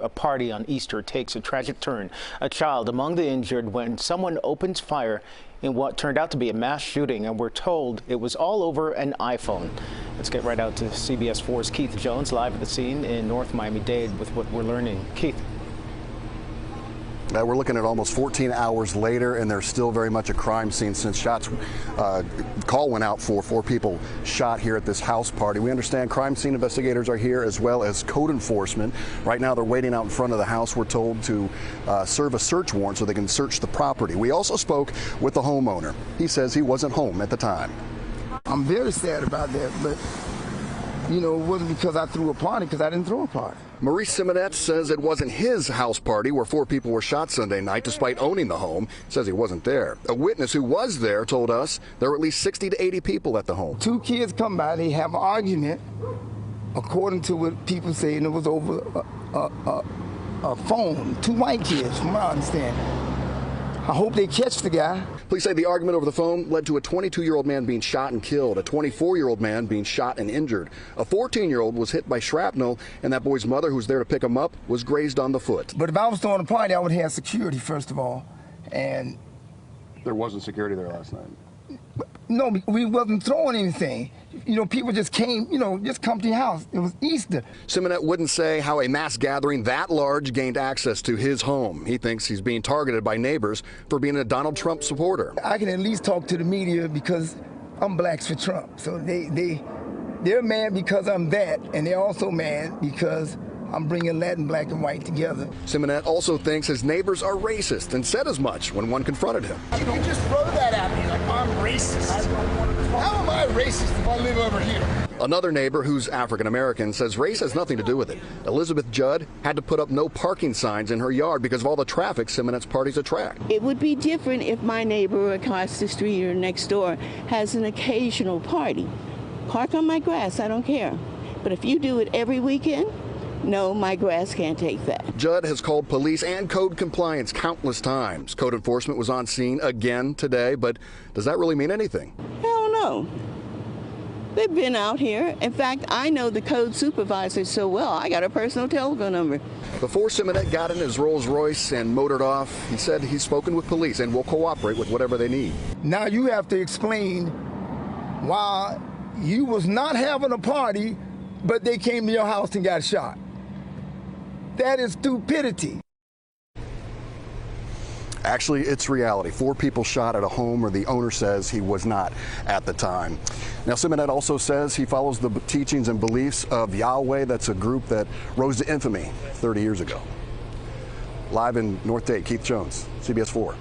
A party on Easter takes a tragic turn. A child among the injured when someone opens fire in what turned out to be a mass shooting, and we're told it was all over an iPhone. Let's get right out to CBS 4's Keith Jones live at the scene in North Miami-Dade with what we're learning. Keith. We're looking at almost 14 hours later, and there's still very much a crime scene since call went out for 4 people shot here at this house party. We understand crime scene investigators are here as well as code enforcement. Right now they're waiting out in front of the house, we're told, to serve a search warrant so they can search the property. We also spoke with the homeowner. He says he wasn't home at the time. I'm very sad about that, but you know, it wasn't because I threw a party, because I didn't throw a party. Maurice Simonette says it wasn't his house party where 4 people were shot Sunday night despite owning the home. Says he wasn't there. A witness who was there told us there were at least 60 to 80 people at the home. 2 kids come by, they have an argument, according to what people say, and it was over a phone. 2 white kids, from what I understand. I hope they catch the guy. Police say the argument over the phone led to a 22-year-old man being shot and killed, a 24-year-old man being shot and injured. A 14-year-old was hit by shrapnel, and that boy's mother, who's there to pick him up, was grazed on the foot. But if I was throwing a party, I would have security, first of all. And there wasn't security there last night. No, we wasn't throwing anything. You know, people just came, just come to your house. It was Easter. Simonette wouldn't say how a mass gathering that large gained access to his home. He thinks he's being targeted by neighbors for being a Donald Trump supporter. I can at least talk to the media because I'm Blacks for Trump. So they're mad because I'm that, and they're also mad because I'm bringing Latin, black, and white together. Simonette also thinks his neighbors are racist and said as much when one confronted him. You can just throw that at me like I'm racist. How am I racist if I live over here? Another neighbor who's African-American says race has nothing to do with it. Elizabeth Judd had to put up no parking signs in her yard because of all the traffic Simonette's parties attract. It would be different if my neighbor across the street or next door has an occasional party. Park on my grass, I don't care. But if you do it every weekend, no, my grass can't take that. Judd has called police and code compliance countless times. Code enforcement was on scene again today, but does that really mean anything? Hell no. They've been out here. In fact, I know the code supervisor so well, I got a personal telephone number. Before Simonette got in his Rolls Royce and motored off, he said he's spoken with police and will cooperate with whatever they need. Now you have to explain why you was not having a party, but they came to your house and got shot. That is stupidity. Actually, it's reality. 4 people shot at a home where the owner says he was not at the time. Now, Simonette also says he follows the teachings and beliefs of Yahweh. That's a group that rose to infamy 30 years ago. Live in North Dade, Keith Jones, CBS 4.